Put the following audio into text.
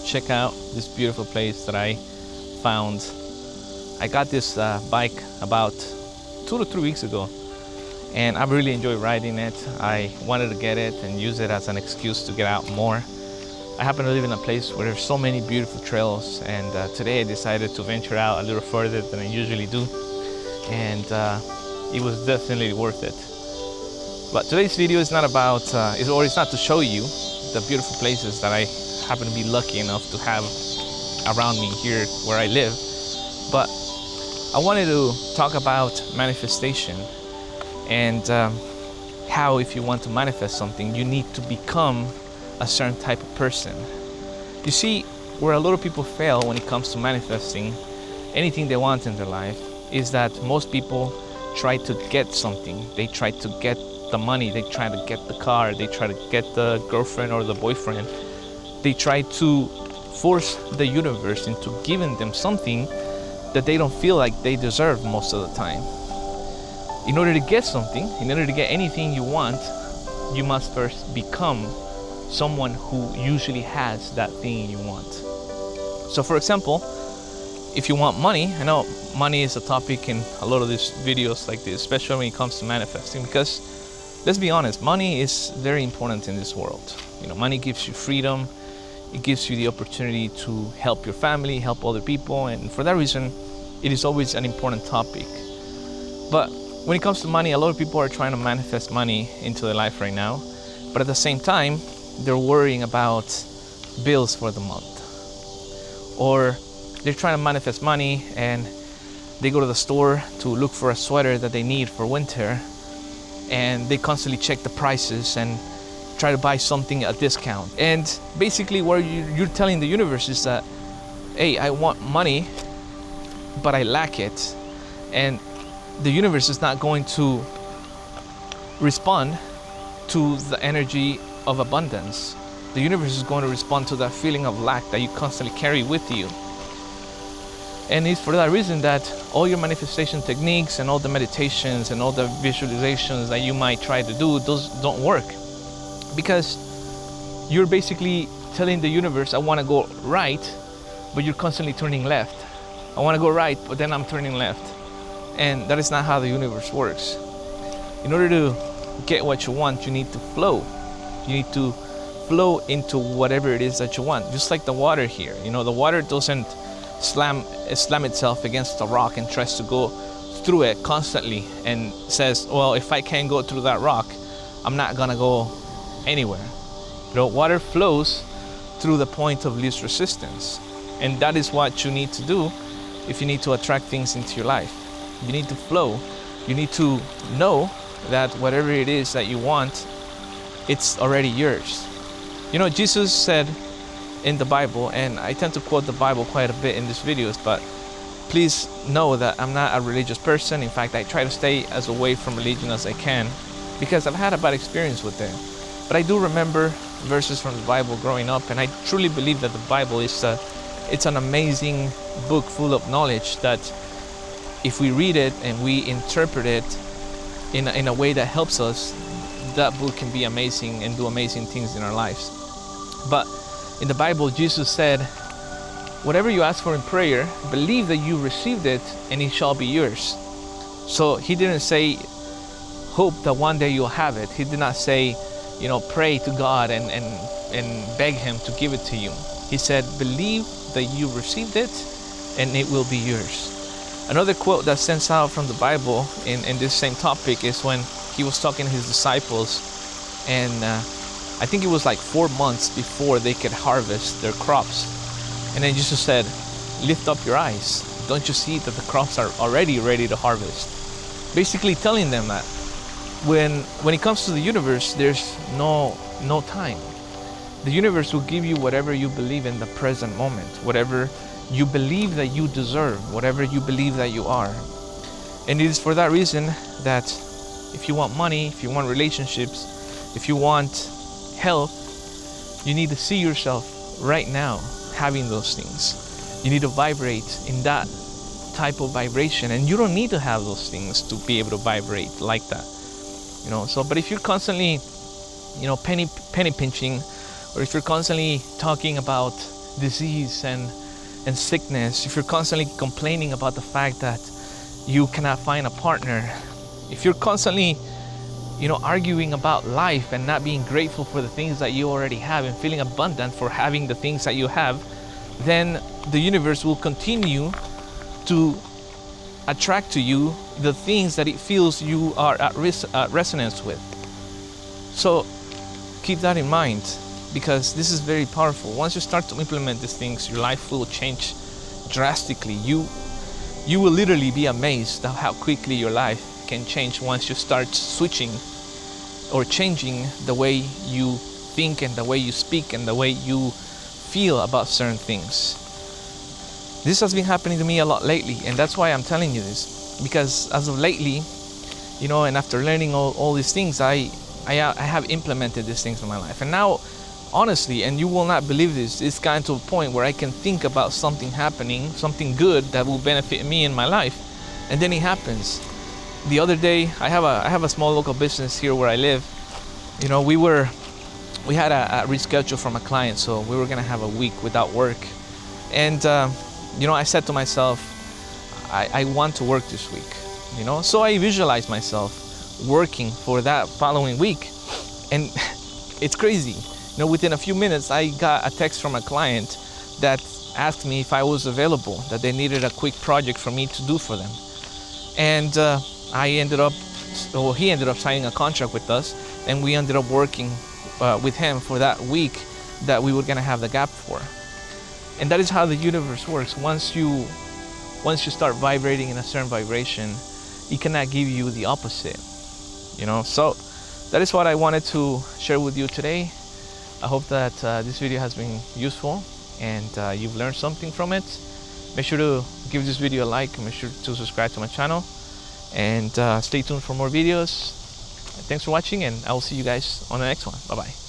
check out this beautiful place that I found. I got this bike about 2 to 3 weeks ago, and I really enjoy riding it. I wanted to get it and use it as an excuse to get out more. I happen to live in a place where there's so many beautiful trails, and today I decided to venture out a little further than I usually do, and it was definitely worth it. But today's video is not about, it's not to show you the beautiful places that I happen to be lucky enough to have around me here where I live, but I wanted to talk about manifestation and how if you want to manifest something, you need to become a certain type of person. You see, where a lot of people fail when it comes to manifesting anything they want in their life is that most people try to get something. They try to get the money, they try to get the car, they try to get the girlfriend or the boyfriend. They try to force the universe into giving them something that they don't feel like they deserve most of the time. In order to get something, in order to get anything you want, you must first become someone who usually has that thing you want. So for example, if you want money, I know money is a topic in a lot of these videos like this, especially when it comes to manifesting, because let's be honest, money is very important in this world. You know, money gives you freedom, it gives you the opportunity to help your family, help other people, and for that reason, it is always an important topic. But when it comes to money, a lot of people are trying to manifest money into their life right now, but at the same time, they're worrying about bills for the month. Or they're trying to manifest money and they go to the store to look for a sweater that they need for winter, and they constantly check the prices and try to buy something at a discount. And basically what you're telling the universe is that, hey, I want money, but I lack it. And the universe is not going to respond to the energy of abundance. The universe is going to respond to that feeling of lack that you constantly carry with you. And it's for that reason that all your manifestation techniques and all the meditations and all the visualizations that you might try to do, those don't work. Because you're basically telling the universe, I want to go right, but you're constantly turning left. I want to go right, but then I'm turning left. And that is not how the universe works. In order to get what you want, you need to flow. You need to flow into whatever it is that you want. Just like the water here. You know, the water doesn't slam itself against the rock and tries to go through it constantly and says, well, if I can't go through that rock, I'm not gonna go anywhere. You know, water flows through the point of least resistance. And that is what you need to do if you need to attract things into your life. You need to flow. You need to know that whatever it is that you want, it's already yours. You know, Jesus said in the Bible, and I tend to quote the Bible quite a bit in these videos, but please know that I'm not a religious person. In fact, I try to stay as away from religion as I can because I've had a bad experience with them. But I do remember verses from the Bible growing up, and I truly believe that the Bible is it's an amazing book full of knowledge that if we read it and we interpret it in a way that helps us, that book can be amazing and do amazing things in our lives. But in the Bible, Jesus said, whatever you ask for in prayer, believe that you received it and it shall be yours. So he didn't say, hope that one day you'll have it. He did not say, you know, pray to God and beg him to give it to you. He said, believe that you received it and it will be yours. Another quote that stands out from the Bible in this same topic is when he was talking to his disciples, and I think it was like 4 months before they could harvest their crops. And then Jesus said, lift up your eyes. Don't you see that the crops are already ready to harvest? Basically telling them that when it comes to the universe, there's no time. The universe will give you whatever you believe in the present moment, whatever you believe that you deserve, whatever you believe that you are. And it is for that reason that if you want money, if you want relationships, if you want health, you need to see yourself right now having those things. You need to vibrate in that type of vibration, and you don't need to have those things to be able to vibrate like that. You know, so but if you're constantly, you know, penny pinching, or if you're constantly talking about disease and sickness, if you're constantly complaining about the fact that you cannot find a partner, if you're constantly, arguing about life and not being grateful for the things that you already have and feeling abundant for having the things that you have, then the universe will continue to attract to you the things that it feels you are at resonance with. So keep that in mind, because this is very powerful. Once you start to implement these things, your life will change drastically. You will literally be amazed at how quickly your life can change once you start switching or changing the way you think and the way you speak and the way you feel about certain things. This has been happening to me a lot lately, and that's why I'm telling you this, because as of lately, and after learning all these things, I have implemented these things in my life. And now, honestly, and you will not believe this, it's gotten to a point where I can think about something happening, something good that will benefit me in my life, and then it happens. The other day, I have a small local business here where I live. We had a reschedule from a client, so we were gonna have a week without work. And I said to myself, I want to work this week, So I visualized myself working for that following week, and it's crazy. Within a few minutes, I got a text from a client that asked me if I was available, that they needed a quick project for me to do for them. And he ended up signing a contract with us, and we ended up working with him for that week that we were gonna have the gap for. And that is how the universe works. Once you start vibrating in a certain vibration, it cannot give you the opposite. So that is what I wanted to share with you today. I hope that this video has been useful and you've learned something from it. Make sure to give this video a like, and make sure to subscribe to my channel, and stay tuned for more videos. Thanks for watching, and I will see you guys on the next one. Bye bye.